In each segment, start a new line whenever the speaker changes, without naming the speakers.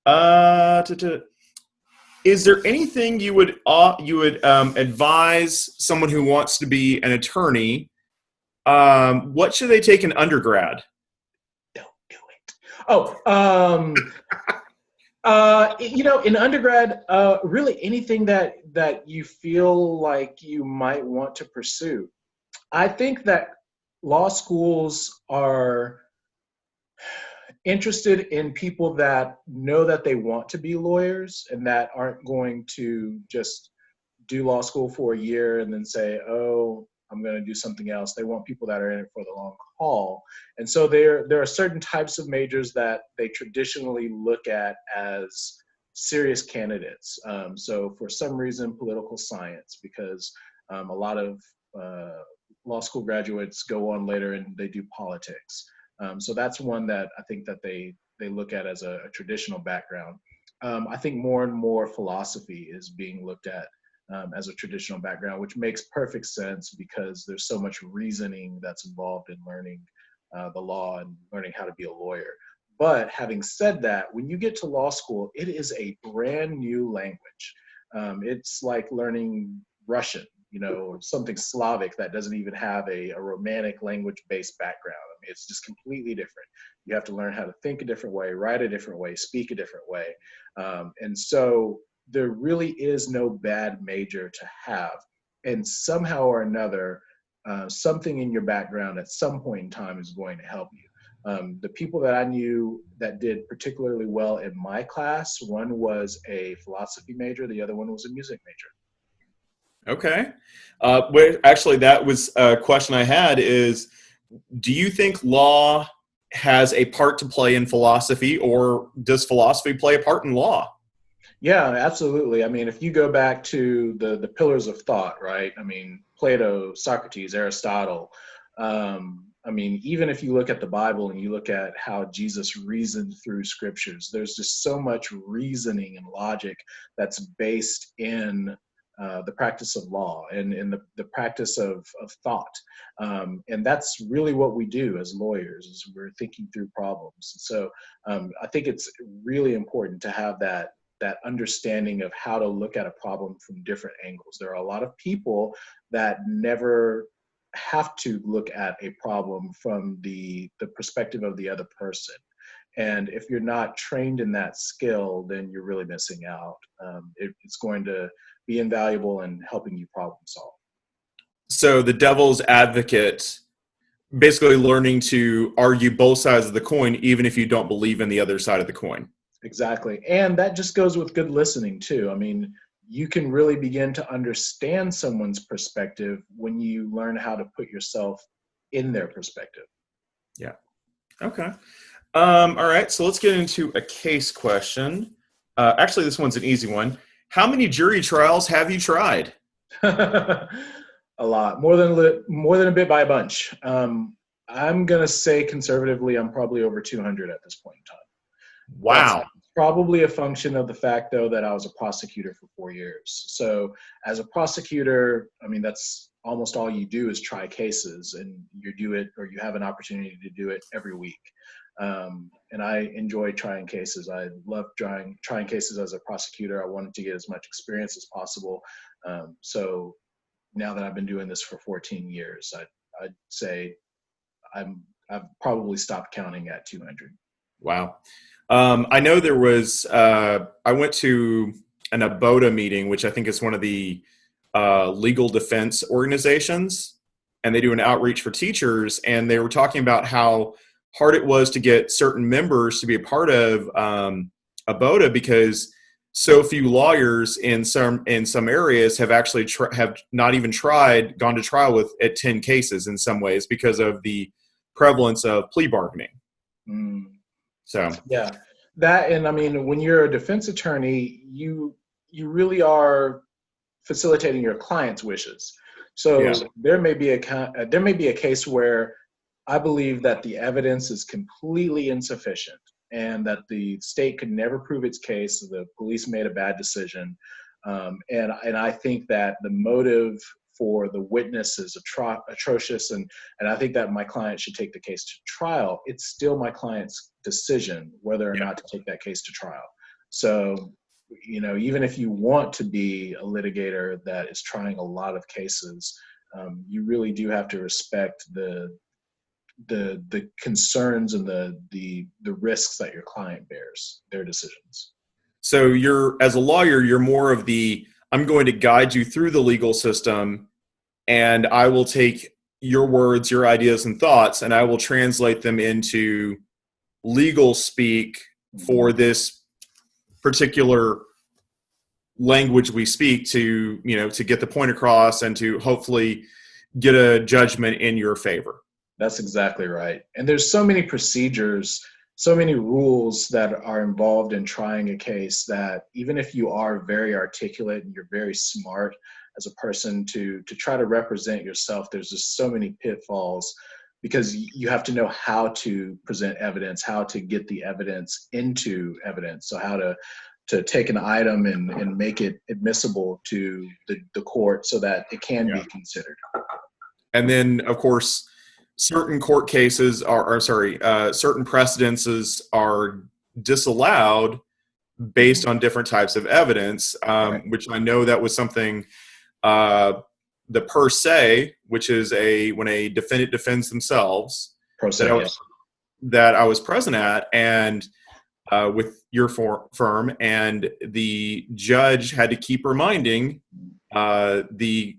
To, is there anything you would advise someone who wants to be an attorney? What should they take in undergrad?
Don't do it. Oh, in undergrad, really anything that you feel like you might want to pursue. I think that law schools are interested in people that know that they want to be lawyers and that aren't going to just do law school for a year and then say, oh, I'm going to do something else. They want people that are in it for the long haul. And so there are certain types of majors that they traditionally look at as serious candidates. So for some reason, political science, because a lot of law school graduates go on later and they do politics. So that's one that I think that they look at as a traditional background. I think more and more philosophy is being looked at as a traditional background, which makes perfect sense because there's so much reasoning that's involved in learning the law and learning how to be a lawyer. But having said that, when you get to law school, it is a brand new language. It's like learning Russian, or something Slavic that doesn't even have a romantic language-based background. I mean, it's just completely different. You have to learn how to think a different way, write a different way, speak a different way. And so there really is no bad major to have. And somehow or another, something in your background at some point in time is going to help you. The people that I knew that did particularly well in my class, one was a philosophy major, the other one was a music major.
Okay. Actually, that was a question I had is, do you think law has a part to play in philosophy, or does philosophy play a part in law?
Yeah, absolutely. I mean, if you go back to the pillars of thought, right? I mean, Plato, Socrates, Aristotle. I mean, even if you look at the Bible and you look at how Jesus reasoned through scriptures, there's just so much reasoning and logic that's based in the practice of law and in the practice of thought. And that's really what we do as lawyers, is we're thinking through problems. So I think it's really important to have that understanding of how to look at a problem from different angles. There are a lot of people that never have to look at a problem from the perspective of the other person. And if you're not trained in that skill, then you're really missing out. It's going to be invaluable in helping you problem solve.
So the devil's advocate, basically learning to argue both sides of the coin, even if you don't believe in the other side of the coin.
Exactly. And that just goes with good listening too. I mean, you can really begin to understand someone's perspective when you learn how to put yourself in their perspective.
Yeah. Okay. All right. So let's get into a case question. Actually, this one's an easy one. How many jury trials have you tried?
A lot, more than a bit by a bunch. I'm gonna say conservatively, I'm probably over 200 at this point in time. That's
Wow.
probably a function of the fact, though, that I was a prosecutor for 4 years. So as a prosecutor, I mean, that's almost all you do is try cases, and you do it, or you have an opportunity to do it every week. And I enjoy trying cases. I love trying cases as a prosecutor. I wanted to get as much experience as possible. So now that I've been doing this for 14 years, I'd say I've probably stopped counting at 200.
Wow. I know there was, I went to an ABOTA meeting, which I think is one of the legal defense organizations, and they do an outreach for teachers. And they were talking about how hard it was to get certain members to be a part of ABOTA because so few lawyers in some areas have actually have not even gone to trial with at 10 cases in some ways because of the prevalence of plea bargaining.
Mm.
So
Yeah, that, and I mean, when you're a defense attorney, you really are facilitating your client's wishes.
yeah.
So there may be a case where I believe that the evidence is completely insufficient and that the state could never prove its case. The police made a bad decision, and I think that the motive for the witness is atrocious, and I think that my client should take the case to trial. It's still my client's decision whether or
Yeah.
not to take that case to trial. So, even if you want to be a litigator that is trying a lot of cases, you really do have to respect the concerns and the risks that your client bears, their decisions.
So you're, as a lawyer, you're more of the, I'm going to guide you through the legal system, and I will take your words, your ideas and thoughts, and I will translate them into legal speak
Mhm.
for this particular language we speak, to, to get the point across and to hopefully get a judgment in your favor.
That's exactly right. And there's so many procedures, so many rules that are involved in trying a case that even if you are very articulate and you're very smart as a person to try to represent yourself, there's just so many pitfalls because you have to know how to present evidence, how to get the evidence into evidence. So how to take an item and make it admissible to the court so that it can
Yeah.
be considered.
And then, of course, certain court cases certain precedences are disallowed based
Mhm.
on different types of evidence,
Right.
which I know that was something, uh, the per se, which is when a defendant defends themselves,
Pro
that I
se,
was,
yes.
that I was present at, and with your firm, and the judge had to keep reminding the,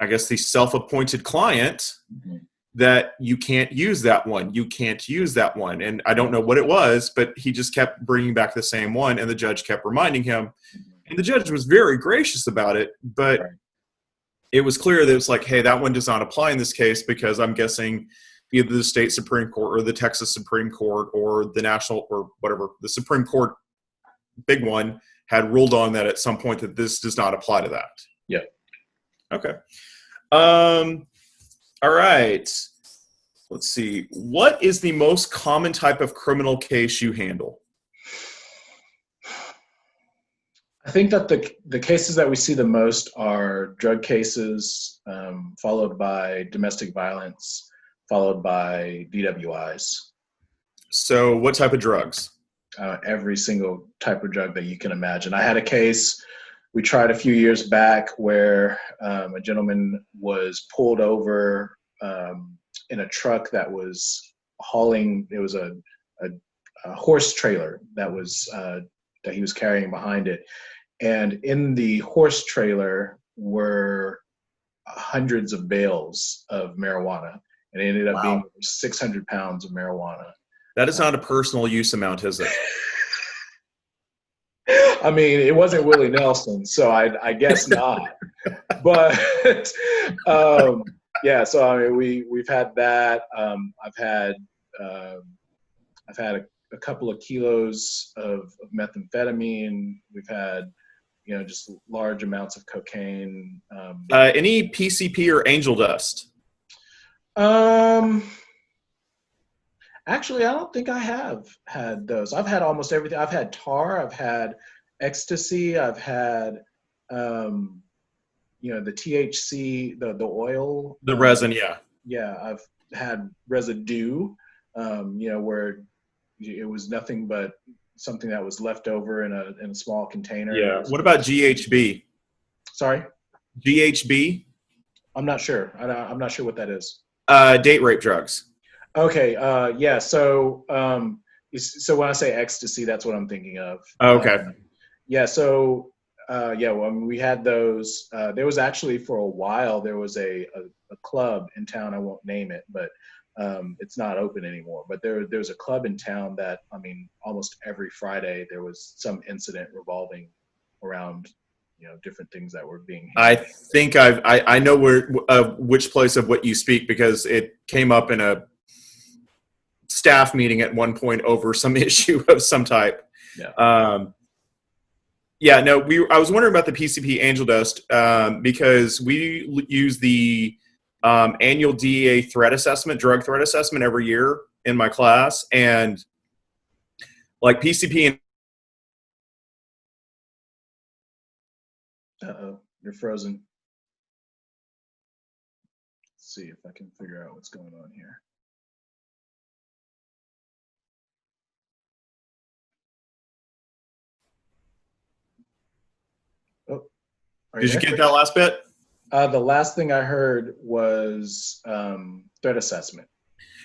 I guess, the self-appointed client
Mhm.
that you can't use that one. You can't use that one. And I don't
Right.
know what it was, but he just kept bringing back the same one, and the judge kept reminding him.
Mhm.
And the judge was very gracious about it, but
Right.
it was clear that it's like, hey, that one does not apply in this case, because I'm guessing either the state Supreme Court or the Texas Supreme Court or the national, or whatever, the Supreme Court, big one, had ruled on that at some point, that this does not apply to that.
Yeah.
Okay. Um, all right. Let's see. What is the most common type of criminal case you handle?
I think that the cases that we see the most are drug cases, followed by domestic violence, followed by DWIs.
So, what type of drugs?
Every single type of drug that you can imagine. I had a case we tried a few years back where a gentleman was pulled over in a truck that was hauling. It was a horse trailer that he was carrying behind it, and in the horse trailer were hundreds of bales of marijuana, and it ended up being
Wow.
600 pounds of marijuana.
That is
Uh,
not a personal use amount, is it?
I mean, it wasn't Willie Nelson, so I guess not. But yeah, so I mean, we've had that. Um, I've had a couple of kilos of methamphetamine. We've had just large amounts of cocaine.
Any PCP or angel dust?
Um, Actually, I don't think I have had those. I've had almost everything. I've had tar. I've had ecstasy. I've had um, the THC, the oil.
The resin, yeah.
Yeah, I've had residue. Where it was nothing but something that was left over in a small container.
Yeah. What about GHB?
Sorry,
GHB?
I'm not sure. I'm not sure what that is.
Date rape drugs.
Okay. Yeah. So when I say ecstasy, that's what I'm thinking of.
Okay.
Yeah. So yeah. Well, I mean, we had those. There was actually for a while there was a club in town. I won't name it, but it's not open anymore. But there's a club in town that, I mean, almost every Friday there was some incident revolving around different things that were being
I
handled.
think I know where, which place of what you speak, because it came up in a staff meeting at one point over some issue of some type.
Yeah.
Um, yeah, no, I was wondering about the PCP angel dust, because we use the annual DEA threat assessment, drug threat assessment, every year in my class, and like PCP and
Uh-oh, you're frozen. Let's see if I can figure out what's going on here. Are you
Did you
there?
get that last bit?
The last thing I heard was threat assessment.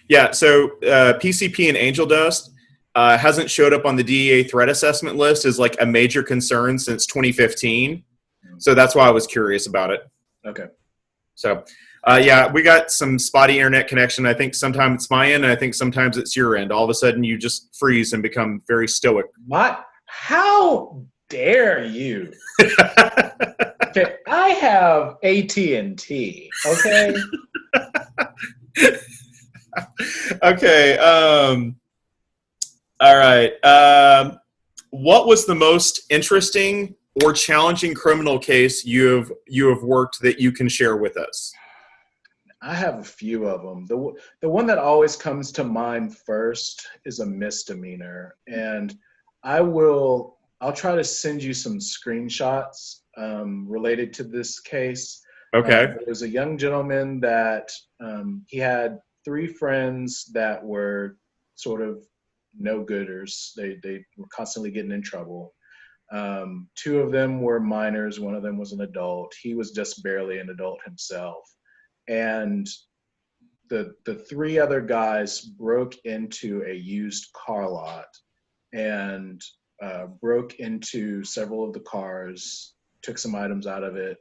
Yeah. So PCP and Angel Dust hasn't showed up on the DEA threat assessment list as like a major concern since 2015. So that's why I was curious about it.
Okay.
So, yeah, we got some spotty internet connection. I think sometimes it's my end, and I think sometimes it's your end. All of a sudden, you just freeze and become very stoic.
What? How dare you? Okay, I have AT&T. Okay.
Okay. All right. What was the most interesting or challenging criminal case you have worked that you can share with us?
I have a few of them. The one that always comes to mind first is a misdemeanor, and I'll try to send you some screenshots related to this case.
Okay.
There was a young gentleman that he had three friends that were sort of no-gooders. They were constantly getting in trouble. Two of them were minors. One of them was an adult. He was just barely an adult himself. And the three other guys broke into a used car lot and broke into several of the cars, took some items out of it,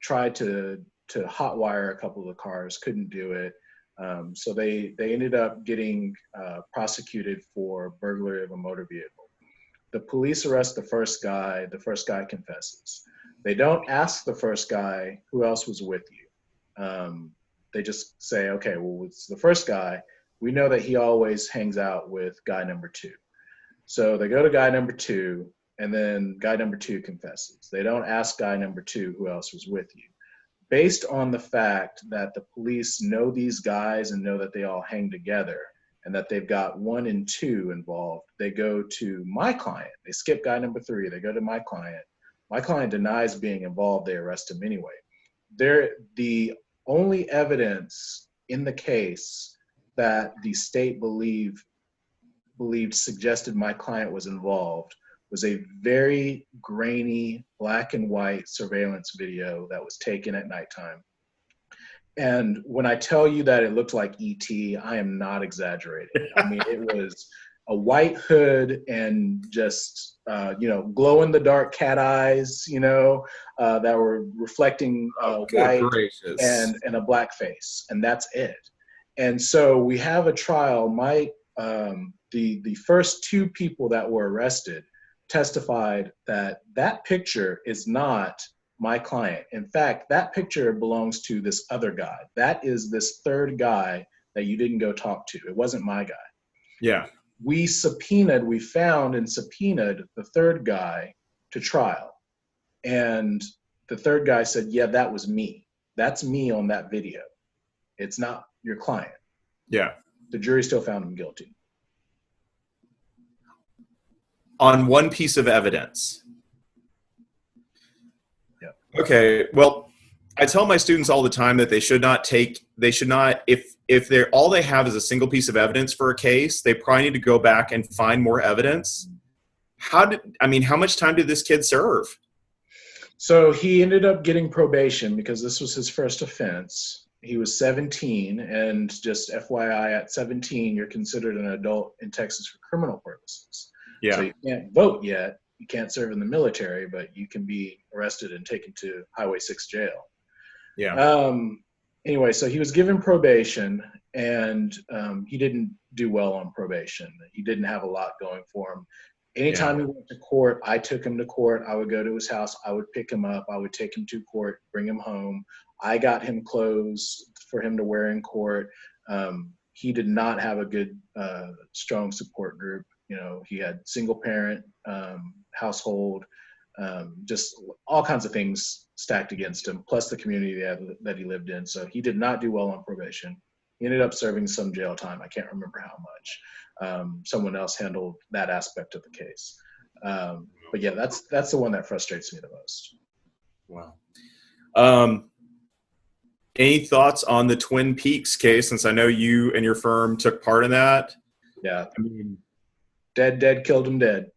tried to hotwire a couple of the cars, couldn't do it. So they ended up getting prosecuted for burglary of a motor vehicle. The police arrest the first guy. The first guy confesses. They don't ask the first guy who else was with you. They just say, okay, well, it's the first guy. We know that he always hangs out with guy number two. So they go to guy number two, and then guy number two confesses. They don't ask guy number two who else was with you. Based on the fact that the police know these guys and know that they all hang together and that they've got one and two involved, they go to my client. They skip guy number three. They go to my client. My client denies being involved. They arrest him anyway. The only evidence in the case that the state believed suggested my client was involved was a very grainy black and white surveillance video that was taken at nighttime. And when I tell you that it looked like ET, I am not exaggerating. I mean, it was a white hood and just, glow in the dark cat eyes, that were reflecting
Good
white
gracious.
and a black face. And that's it. And so we have a trial. The first two people that were arrested testified that that picture is not my client. In fact, that picture belongs to this other guy. That is this third guy that you didn't go talk to. It wasn't my guy.
Yeah.
We found and subpoenaed the third guy to trial. And the third guy said, yeah, that was me. That's me on that video. It's not your client.
Yeah.
The jury still found him guilty.
On one piece of evidence.
Yeah.
Okay. Well, I tell my students all the time that they should not, if they're all they have is a single piece of evidence for a case, they probably need to go back and find more evidence. How much time did this kid serve?
So he ended up getting probation because this was his first offense. He was 17, and just FYI, at 17, you're considered an adult in Texas for criminal purposes.
Yeah.
So you can't vote yet. You can't serve in the military, but you can be arrested and taken to Highway 6 jail.
Yeah.
Anyway, so he was given probation, and he didn't do well on probation. He didn't have a lot going for him. Anytime he went to court, I took him to court. I would go to his house. I would pick him up. I would take him to court, bring him home. I got him clothes for him to wear in court. He did not have a good, strong support group. He had single parent household, just all kinds of things stacked against him, plus the community that he lived in. So he did not do well on probation. He ended up serving some jail time. I can't remember how much. Someone else handled that aspect of the case. But yeah, that's the one that frustrates me the most.
Wow. Any thoughts on the Twin Peaks case, since I know you and your firm took part in that?
Yeah. Dead, killed him dead.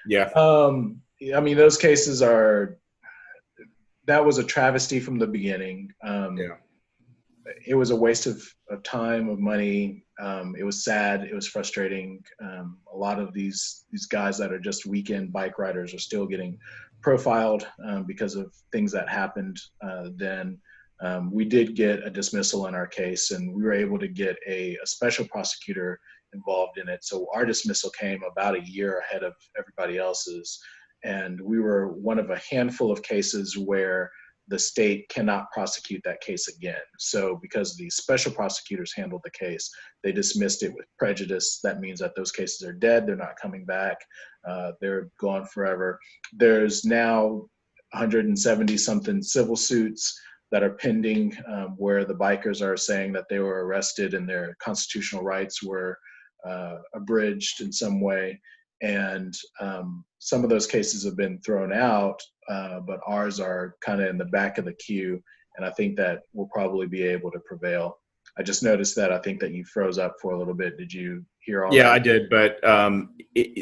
Yeah.
Those cases are, that was a travesty from the beginning.
Yeah.
It was a waste of time, of money. It was sad. It was frustrating. A lot of these guys that are just weekend bike riders are still getting profiled because of things that happened then. We did get a dismissal in our case, and we were able to get a special prosecutor involved in it. So our dismissal came about a year ahead of everybody else's. And we were one of a handful of cases where the state cannot prosecute that case again. So because the special prosecutors handled the case, they dismissed it with prejudice. That means that those cases are dead. They're not coming back. They're gone forever. There's now 170 something civil suits that are pending where the bikers are saying that they were arrested and their constitutional rights were abridged in some way. And some of those cases have been thrown out, but ours are kind of in the back of the queue, and I think that we'll probably be able to prevail. I just noticed that I think that you froze up for a little bit. Did you hear all
Yeah,
that?
I did. But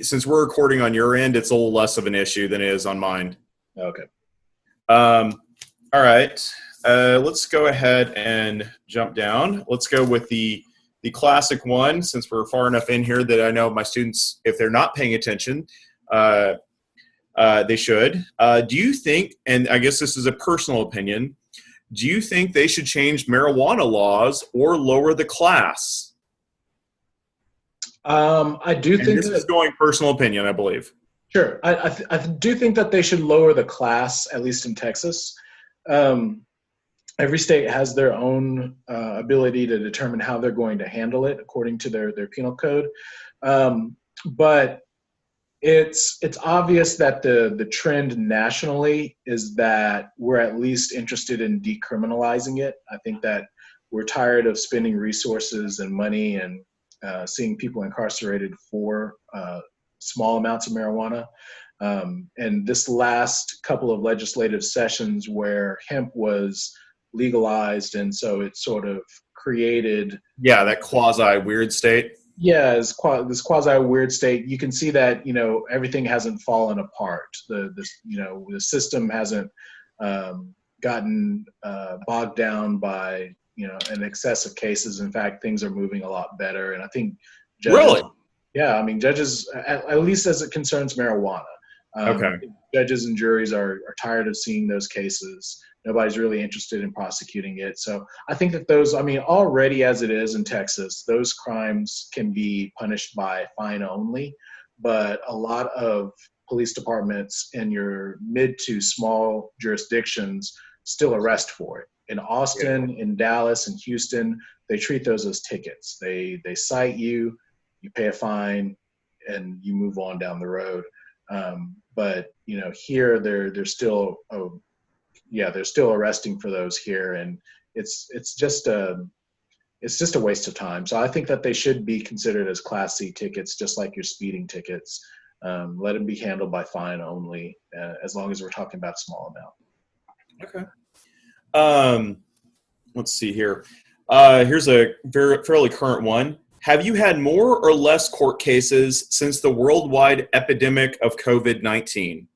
since we're recording on your end, it's a little less of an issue than it is on mine.
Okay.
All right. Let's go ahead and jump down. Let's go with the classic one, since we're far enough in here that I know my students, if they're not paying attention, they should. Do you think, and I guess this is a personal opinion, do you think they should change marijuana laws or lower the class?
I do
And
think
this is
that,
going personal opinion, I believe.
sure. I do think that they should lower the class, at least in Texas. Every state has their own ability to determine how they're going to handle it according to their penal code. But it's obvious that the trend nationally is that we're at least interested in decriminalizing it. I think that we're tired of spending resources and money and seeing people incarcerated for small amounts of marijuana. And this last couple of legislative sessions where hemp was legalized, and so it sort of created
Yeah, that quasi weird state.
this quasi weird state. You can see that everything hasn't fallen apart. The system hasn't gotten bogged down by an excess of cases. In fact, things are moving a lot better, and I think judges.
Really?
Yeah, I mean judges, at least as it concerns marijuana.
Okay.
Judges and juries are tired of seeing those cases. Nobody's really interested in prosecuting it. So I think that already as it is in Texas, those crimes can be punished by fine only, but a lot of police departments in your mid to small jurisdictions still arrest for it. In Austin, in Dallas, and Houston, they treat those as tickets. They cite you, you pay a fine, and you move on down the road. But here they're still they're still arresting for those here, and it's just a waste of time. So I think that they should be considered as Class C tickets, just like your speeding tickets. Let them be handled by fine only, as long as we're talking about a small amount.
Okay. Let's see here. Here's a fairly current one. Have you had more or less court cases since the worldwide epidemic of COVID-19?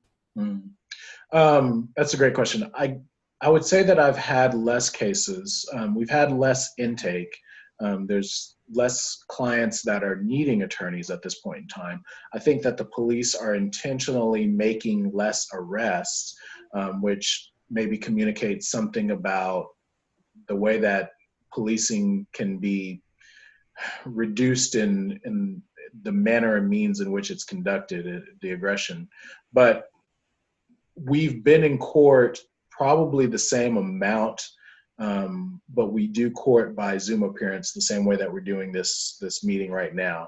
That's a great question. I would say that I've had less cases. We've had less intake. There's less clients that are needing attorneys at this point in time. I think that the police are intentionally making less arrests, which maybe communicates something about the way that policing can be reduced in the manner and means in which it's conducted, the aggression. But we've been in court probably the same amount, but we do court by Zoom appearance the same way that we're doing this meeting right now.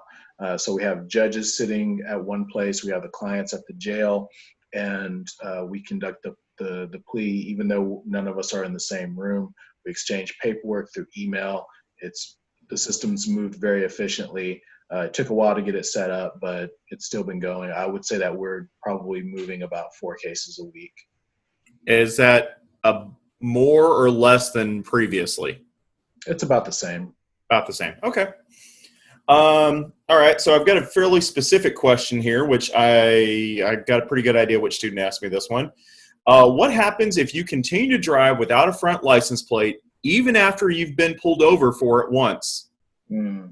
So we have judges sitting at one place, we have the clients at the jail, and we conduct the plea even though none of us are in the same room. We exchange paperwork through email. The system's moved very efficiently. It took a while to get it set up, but it's still been going. I would say that we're probably moving about 4 cases a week.
Is that more or less than previously?
It's about the same.
About the same. Okay. All right. So I've got a fairly specific question here, which I got a pretty good idea which student asked me this one. What happens if you continue to drive without a front license plate, even after you've been pulled over for it once?
Hmm.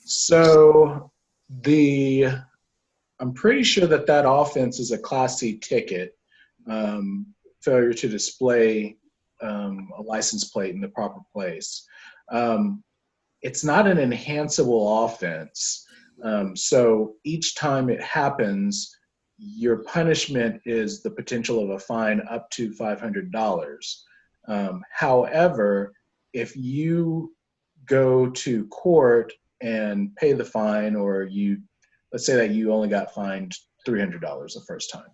So the I'm pretty sure that that offense is a Class C ticket, um, failure to display a license plate in the proper place. Um, it's not an enhanceable offense. So each time it happens, your punishment is the potential of a fine up to $500. However, if you go to court and pay the fine, or let's say that you only got fined $300 the first time.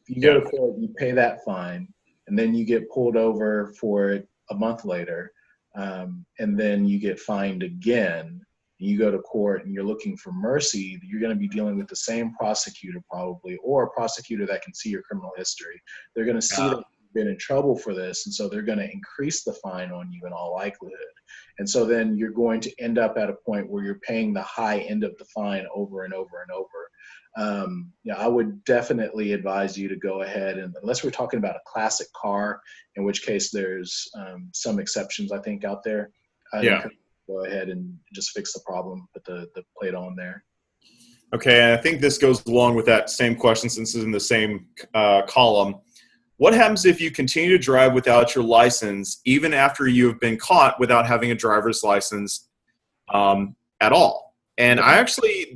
If you go
Yeah.
to court, you pay that fine, and then you get pulled over for it a month later, and then you get fined again. You go to court and you're looking for mercy, you're going to be dealing with the same prosecutor probably, or a prosecutor that can see your criminal history. They're going to see that you've been in trouble for this, and so they're going to increase the fine on you in all likelihood. And so then you're going to end up at a point where you're paying the high end of the fine over and over and over. I would definitely advise you to go ahead, and unless we're talking about a classic car, in which case there's some exceptions I think out there, I'd
Yeah.
encourage you to go ahead and just fix the problem, put the plate on there.
Okay, and I think this goes along with that same question since it's in the same column. What happens if you continue to drive without your license, even after you have been caught without having a driver's license at all? And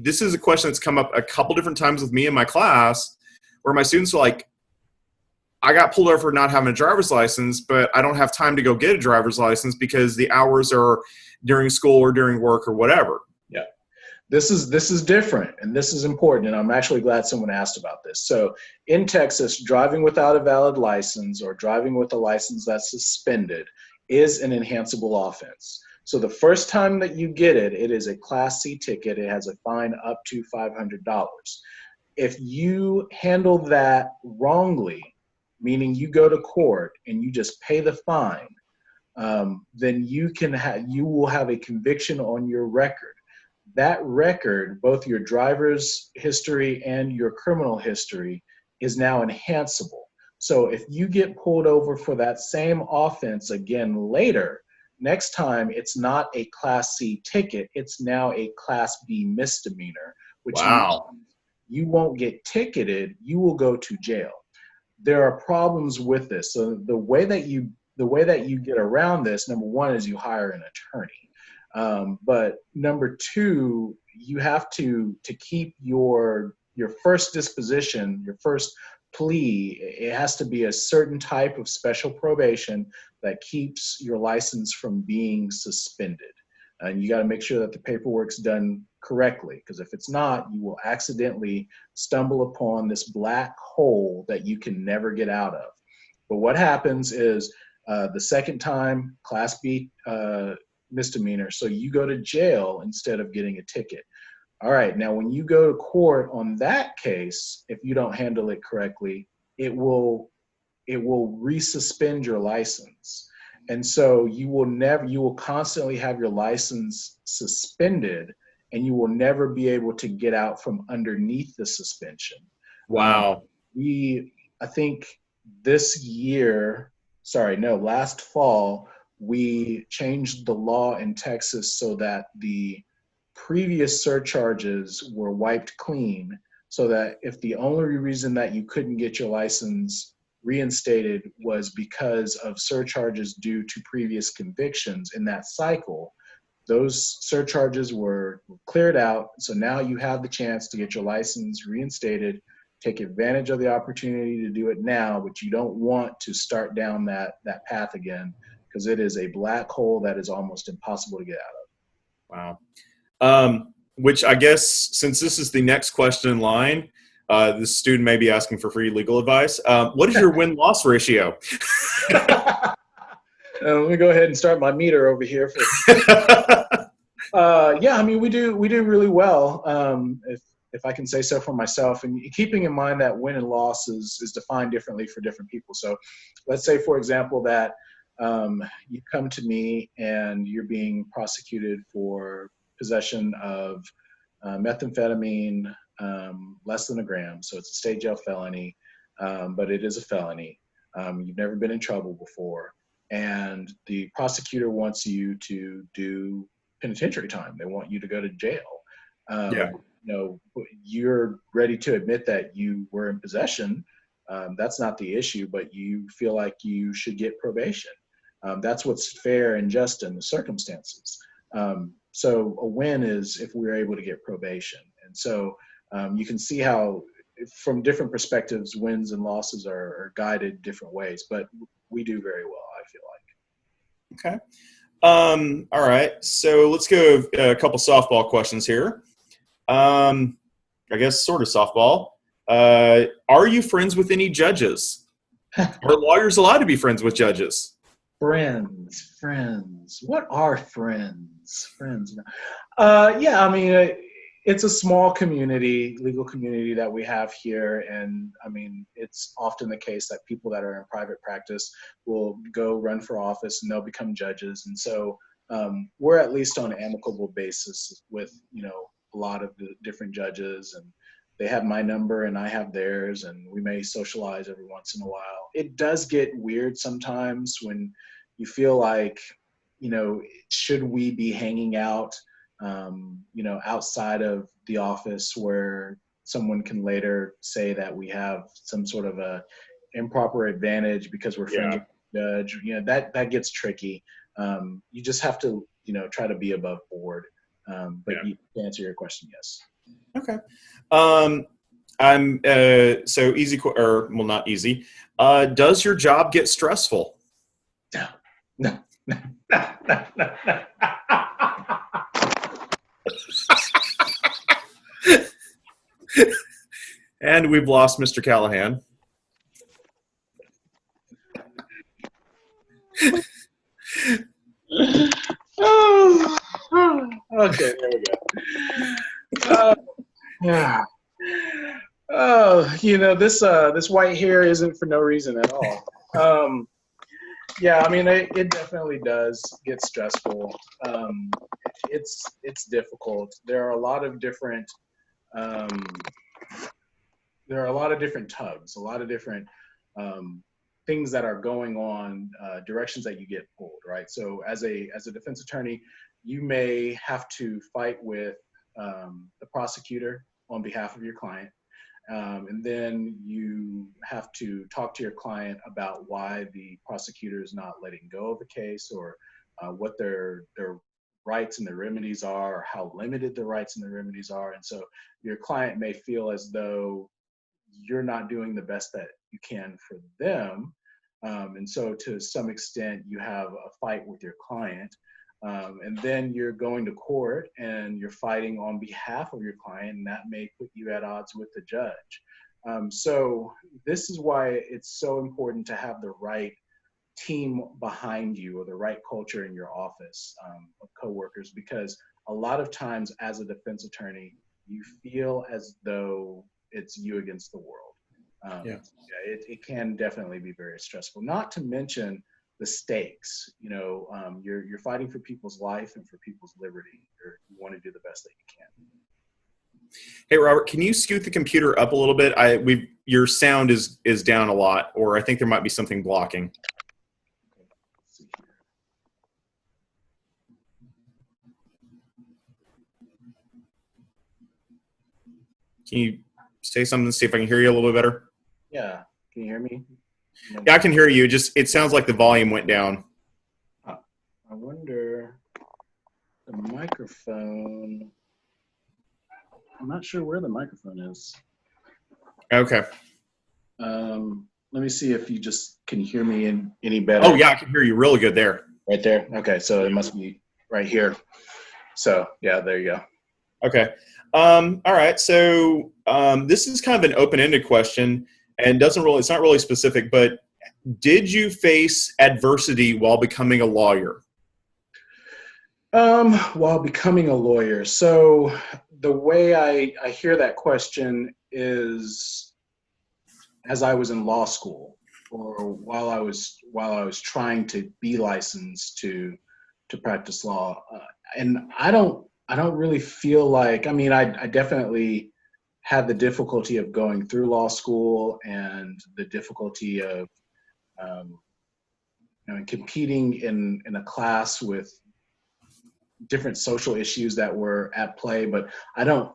this is a question that's come up a couple different times with me in my class, where my students are like, I got pulled over for not having a driver's license, but I don't have time to go get a driver's license because the hours are during school or during work or whatever.
Yeah. This is different, and this is important, and I'm actually glad someone asked about this. So in Texas, driving without a valid license or driving with a license that's suspended is an enhanceable offense. So the first time that you get it, it is a Class C ticket. It has a fine up to $500. If you handle that wrongly, meaning you go to court and you just pay the fine, then you will have a conviction on your record. That record, both your driver's history and your criminal history, is now enhanceable. So if you get pulled over for that same offense again later, next time it's not a Class C ticket, it's now a Class B misdemeanor, which means
Wow.
you won't get ticketed, you will go to jail. There are problems with this. So the way that you get around this, number one, is you hire an attorney. But number two, you have to keep your first disposition, your first plea. It has to be a certain type of special probation that keeps your license from being suspended. And you got to make sure that the paperwork's done correctly, because if it's not, you will accidentally stumble upon this black hole that you can never get out of. But what happens is the second time, Class B misdemeanor, so you go to jail instead of getting a ticket. All right, now when you go to court on that case, if you don't handle it correctly, it will resuspend your license. And so you will constantly have your license suspended, and you will never be able to get out from underneath the suspension.
Wow.
I think last fall, we changed the law in Texas so that the previous surcharges were wiped clean, so that if the only reason that you couldn't get your license reinstated was because of surcharges due to previous convictions in that cycle, those surcharges were cleared out. So now you have the chance to get your license reinstated. Take advantage of the opportunity to do it now, but you don't want to start down that path again, because it is a black hole that is almost impossible to get out
Wow. Which I guess, since this is the next question in line, the student may be asking for free legal advice. What is your win-loss ratio?
of. Let me go ahead and start my meter over here. Yeah, I mean, we do really well, if I can say so for myself, and keeping in mind that win and loss is defined differently for different people. So let's say, for example, that you come to me and you're being prosecuted for possession of methamphetamine less than a gram. So it's a state jail felony. but it is a felony. You've never been in trouble before, and the prosecutor wants you to do penitentiary time. They want you to go to jail.
Yeah.
You're ready to admit that you were in possession. That's not the issue, but you feel like you should get probation. That's what's fair and just in the circumstances. So a win is if we're able to get probation. And so you can see how, from different perspectives, wins and losses are guided different ways, but we do very well, I feel like.
Okay. All right. So let's go a couple softball questions here. I guess sort of softball. Are you friends with any judges? Are lawyers allowed to be friends with judges?
Friends. What are friends? Friends. Yeah, I mean, it's a small community, legal community that we have here. And I mean, it's often the case that people that are in private practice will go run for office and they'll become judges. And so we're at least on an amicable basis with, a lot of the different judges, and they have my number and I have theirs, and we may socialize every once in a while. It does get weird sometimes when you feel like, should we be hanging out, outside of the office, where someone can later say that we have some sort of a improper advantage because we're friends with the judge. That gets tricky. You just have to, try to be above board. But to answer your question, yes.
Okay. I'm so easy, or well, not easy. Does your job get stressful?
No.
And we've lost Mr. Callahan.
Okay, there we go. Yeah. This white hair isn't for no reason at all. Yeah, I mean, it definitely does get stressful. It's difficult. There are a lot of different tugs, a lot of different things that are going on, directions that you get pulled, right? So as a defense attorney, you may have to fight with the prosecutor on behalf of your client. And then you have to talk to your client about why the prosecutor is not letting go of the case, or what their rights and their remedies are, or how limited the rights and the remedies are. And so your client may feel as though you're not doing the best that you can for them. And so to some extent, you have a fight with your client. And then you're going to court and you're fighting on behalf of your client, and that may put you at odds with the judge. So this is why it's so important to have the right team behind you, or the right culture in your office of coworkers, because a lot of times as a defense attorney, you feel as though it's you against the world. It can definitely be very stressful, not to mention the stakes. You're fighting for people's life and for people's liberty. You want to do the best that you can.
Hey, Robert, can you scoot the computer up a little bit? Your sound is down a lot, or I think there might be something blocking.
Okay, let's see here.
Can you say something, see if I can hear you a little bit better?
Yeah, can you hear me?
Yeah, I can hear you. It sounds like the volume went down.
I wonder, the microphone. I'm not sure where the microphone is.
Okay.
Let me see if you just can hear me any better.
Oh, yeah, I can hear you really good there.
Right there? Okay, so it must be right here. So, yeah, there you go.
Okay. All right. So this is kind of an open-ended question, and it's not really specific, but did you face adversity while becoming a lawyer?
While becoming a lawyer. So the way I hear that question is, as I was in law school, or while I was trying to be licensed to practice law, and I don't really feel like, I mean, I definitely had the difficulty of going through law school and the difficulty of um, competing in a class with different social issues that were at play. But I don't,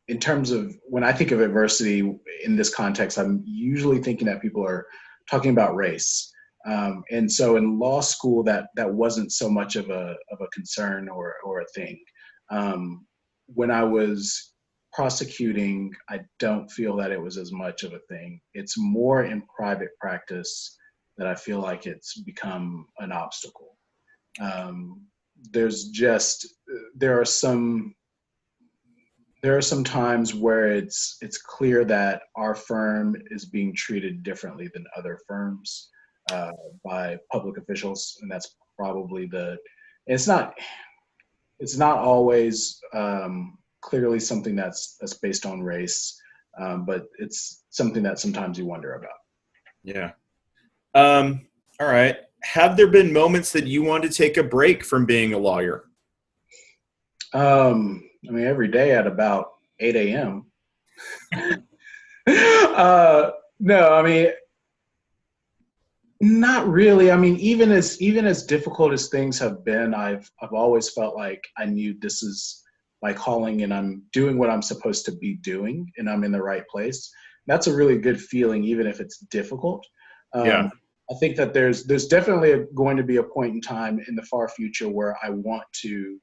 in terms of when I think of adversity in this context, I'm usually thinking that people are talking about race. And so in law school, that wasn't so much of a concern or a thing. When I was prosecuting, I don't feel that it was as much of a thing. It's more in private practice that I feel like it's become an obstacle. Um, there's just there are some times where it's clear that our firm is being treated differently than other firms by public officials, and that's probably it's not always clearly something that's based on race, but it's something that sometimes you wonder about.
Yeah. All right. Have there been moments that you wanted to take a break from being a lawyer?
I mean, every day at about 8 a.m. No, I mean, not really. I mean, even as difficult as things have been, I've always felt like I knew this is my calling, and I'm doing what I'm supposed to be doing, and I'm in the right place. That's a really good feeling, even if it's difficult.
Yeah.
I think that there's definitely going to be a point in time in the far future where I want to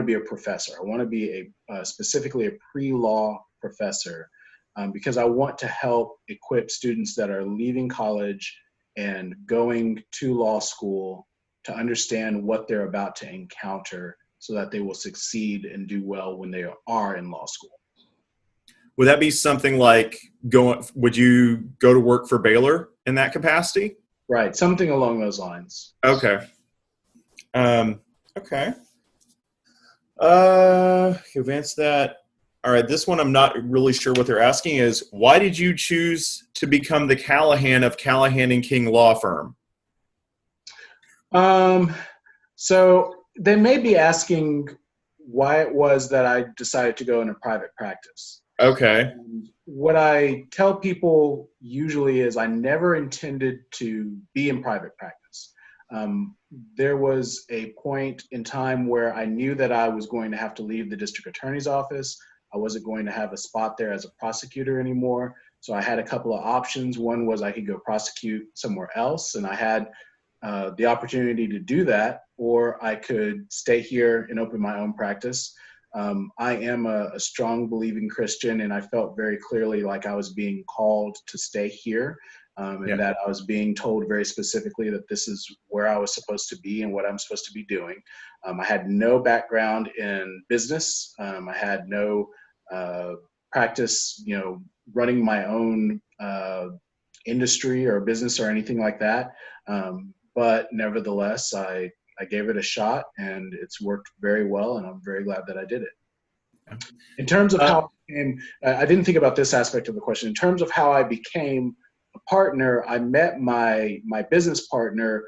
be a professor. I want to be specifically a pre-law professor, because I want to help equip students that are leaving college and going to law school to understand what they're about to encounter so that they will succeed and do well when they are in law school.
Would that be something like would you go to work for Baylor in that capacity?
Right, something along those lines.
Okay. Okay. You've answered that. All right. This one, I'm not really sure what they're asking is, why did you choose to become the Callahan of Callahan and King Law Firm?
So they may be asking why it was that I decided to go into private practice.
Okay.
And what I tell people usually is I never intended to be in private practice. There was a point in time where I knew that I was going to have to leave the district attorney's office. I wasn't going to have a spot there as a prosecutor anymore. So I had a couple of options. One was I could go prosecute somewhere else, and I had the opportunity to do that, or I could stay here and open my own practice. I am a strong believing Christian, and I felt very clearly like I was being called to stay here, and that I was being told very specifically that this is where I was supposed to be and what I'm supposed to be doing. I had no background in business. I had no practice, running my own industry or business or anything like that. But nevertheless, I gave it a shot, and it's worked very well, and I'm very glad that I did it. In terms of how I didn't think about this aspect of the question. In terms of how I became a partner, I met my business partner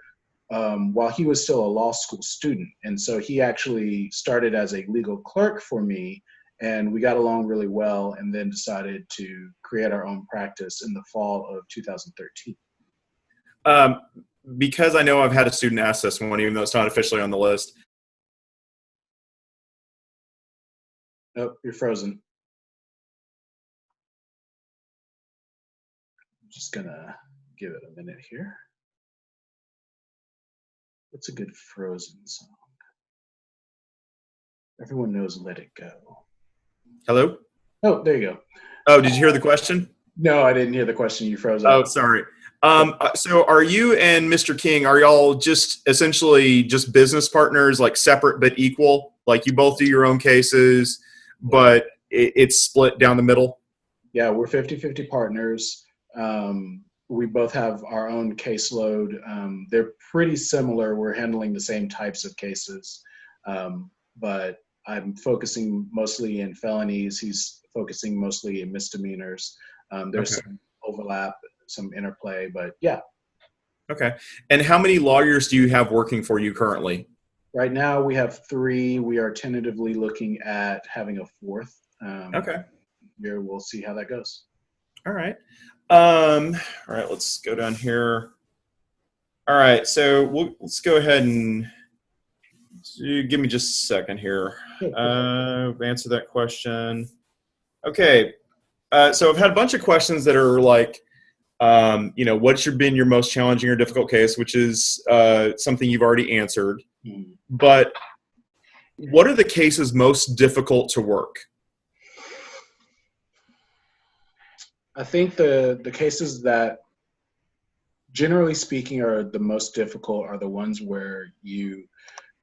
while he was still a law school student. And so he actually started as a legal clerk for me, and we got along really well, and then decided to create our own practice in the fall of 2013.
Because I know I've had a student ask this one, even though it's not officially on the list.
Nope, you're frozen. I'm just gonna give it a minute here. What's a good Frozen song? Everyone knows Let It Go.
Hello?
Oh, there you go.
Oh, did you hear the question?
No, I didn't hear the question. You froze
Oh,
up.
sorry. So are you and Mr. King, are y'all just essentially just business partners, like separate but equal? Like you both do your own cases, but it's split down the middle?
Yeah, we're 50-50 partners. We both have our own caseload. They're pretty similar. We're handling the same types of cases, but I'm focusing mostly in felonies. He's focusing mostly in misdemeanors. There's some overlap, some interplay, but yeah.
Okay. And how many lawyers do you have working for you currently?
Right now we have 3. We are tentatively looking at having a 4th.
Okay.
year we'll see how that goes.
All right. All right, let's go down here. All right, so let's go ahead and give me just a second here. Answer that question. Okay. So I've had a bunch of questions that are like, what's been your most challenging or difficult case, which is something you've already answered. But what are the cases most difficult to work?
I think the cases that, generally speaking, are the most difficult are the ones where you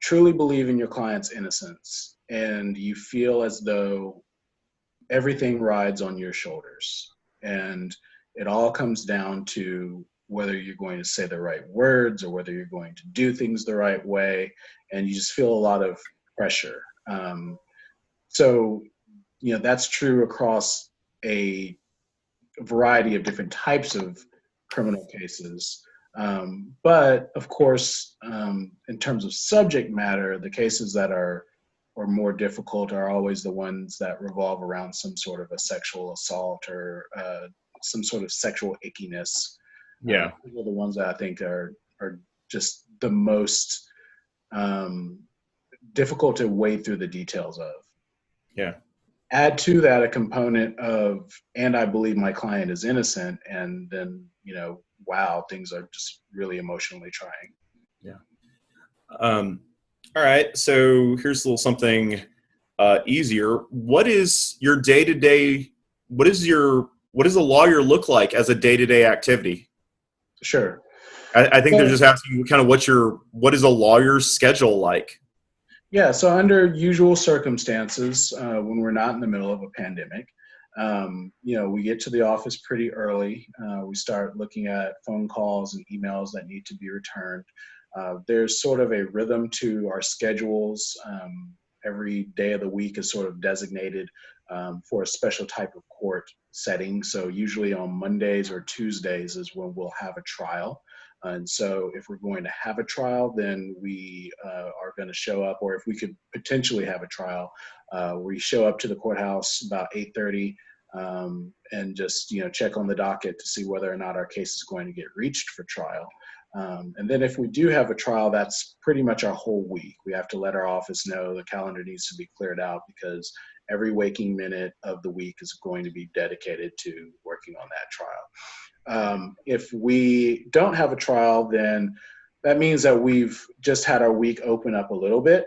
truly believe in your client's innocence and you feel as though everything rides on your shoulders. And it all comes down to whether you're going to say the right words or whether you're going to do things the right way. And you just feel a lot of pressure. So, that's true across a variety of different types of criminal cases. But of course, in terms of subject matter, the cases that are more difficult are always the ones that revolve around some sort of a sexual assault or some sort of sexual ickiness.
Yeah.
Those are the ones that I think are just the most difficult to wade through the details of.
Yeah.
Add to that a component of, and I believe my client is innocent, and then, wow, things are just really emotionally trying.
Yeah. All right. So here's a little something easier. What is your day-to-day? What does a lawyer look like as a day-to-day activity?
Sure.
I think they're just asking kind of what is a lawyer's schedule like?
Yeah. So under usual circumstances, when we're not in the middle of a pandemic, we get to the office pretty early. We start looking at phone calls and emails that need to be returned. There's sort of a rhythm to our schedules. Every day of the week is sort of designated for a special type of court setting. So usually on Mondays or Tuesdays is when we'll have a trial. And so if we're going to have a trial, then we are going to show up, or if we could potentially have a trial, we show up to the courthouse about 8:30 and just, check on the docket to see whether or not our case is going to get reached for trial. And then if we do have a trial, that's pretty much our whole week. We have to let our office know the calendar needs to be cleared out because every waking minute of the week is going to be dedicated to working on that trial. If we don't have a trial, then that means that we've just had our week open up a little bit.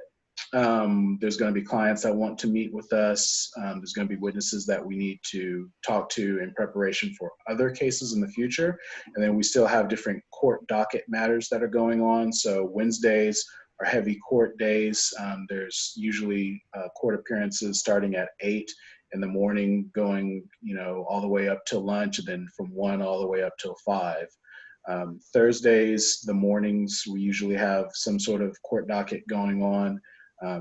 There's going to be clients that want to meet with us. There's going to be witnesses that we need to talk to in preparation for other cases in the future. And then we still have different court docket matters that are going on. So Wednesdays are heavy court days. There's usually court appearances starting at 8 in the morning, going, all the way up till lunch, and then from 1 all the way up till 5. Thursdays, the mornings, we usually have some sort of court docket going on.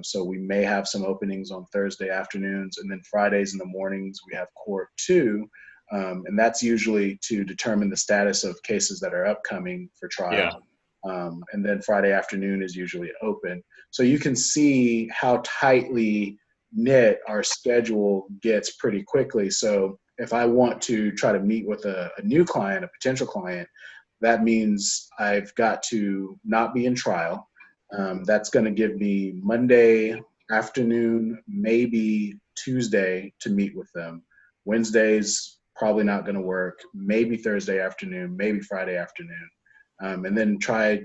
So we may have some openings on Thursday afternoons, and then Fridays in the mornings we have court too. And that's usually to determine the status of cases that are upcoming for trial. Yeah. And then Friday afternoon is usually open. So you can see how tightly knit our schedule gets pretty quickly. So if I want to try to meet with a new client, a potential client, that means I've got to not be in trial. That's going to give me Monday afternoon, maybe Tuesday to meet with them. Wednesday's probably not going to work. Maybe Thursday afternoon, maybe Friday afternoon. And then try,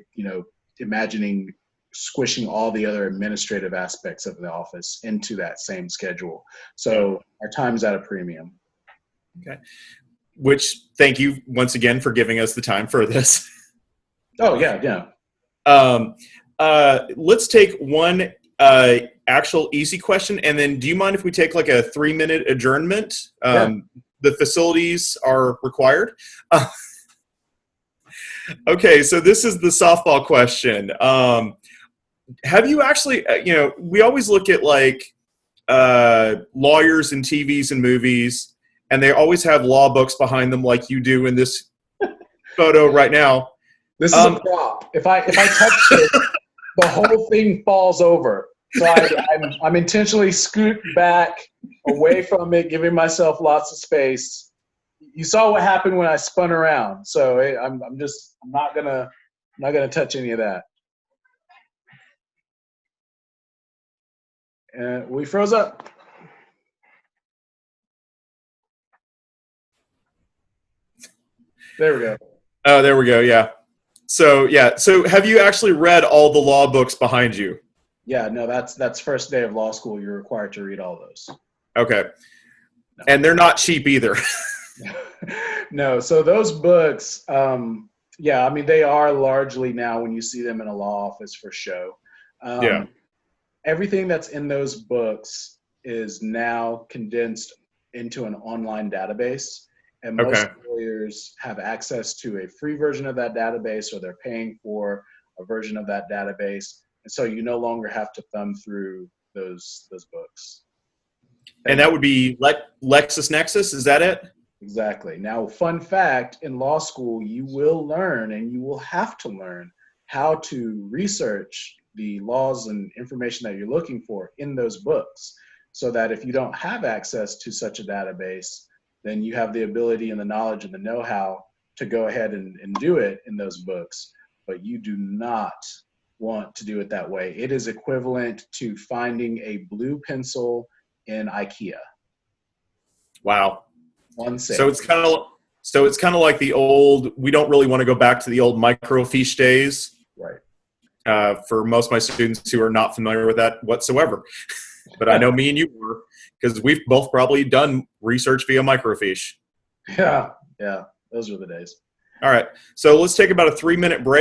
imagining squishing all the other administrative aspects of the office into that same schedule. So our time's at a premium.
Okay. Which, thank you once again for giving us the time for this.
Oh, yeah.
Let's take one actual easy question, and then do you mind if we take like a 3-minute adjournment? The facilities are required. Okay, so this is the softball question. Have you actually, we always look at like lawyers in TVs and movies, and they always have law books behind them like you do in this photo right now.
This is a prop. If I touch it, the whole thing falls over. So I'm intentionally scoot back away from it, giving myself lots of space. You saw what happened when I spun around, so I'm not gonna touch any of that. And we froze up. There we go.
Oh, there we go. Yeah. So yeah. So have you actually read all the law books behind you?
Yeah, no, that's first day of law school. You're required to read all those.
Okay.
No.
And they're not cheap either.
No, so those books, yeah, I mean, they are largely now when you see them in a law office for show.
Yeah.
Um, Everything that's in those books is now condensed into an online database, and most
Okay.
lawyers have access to a free version of that database, or they're paying for a version of that database, and so you no longer have to thumb through those books.
And
Thank
that
God.
would be LexisNexis. Is that it?
Exactly. Now, fun fact, in law school, you will learn and you will have to learn how to research the laws and information that you're looking for in those books, so that if you don't have access to such a database, then you have the ability and the knowledge and the know-how to go ahead and do it in those books. But you do not want to do it that way. It is equivalent to finding a blue pencil in IKEA.
Wow.
One
So
sale.
it's kind of like the old. We don't really want to go back to the old microfiche days.
Right.
For most of my students who are not familiar with that whatsoever, but I know me and you were, because we've both probably done research via microfiche.
Yeah, yeah, those were the days.
All right. So let's take about a 3-minute break.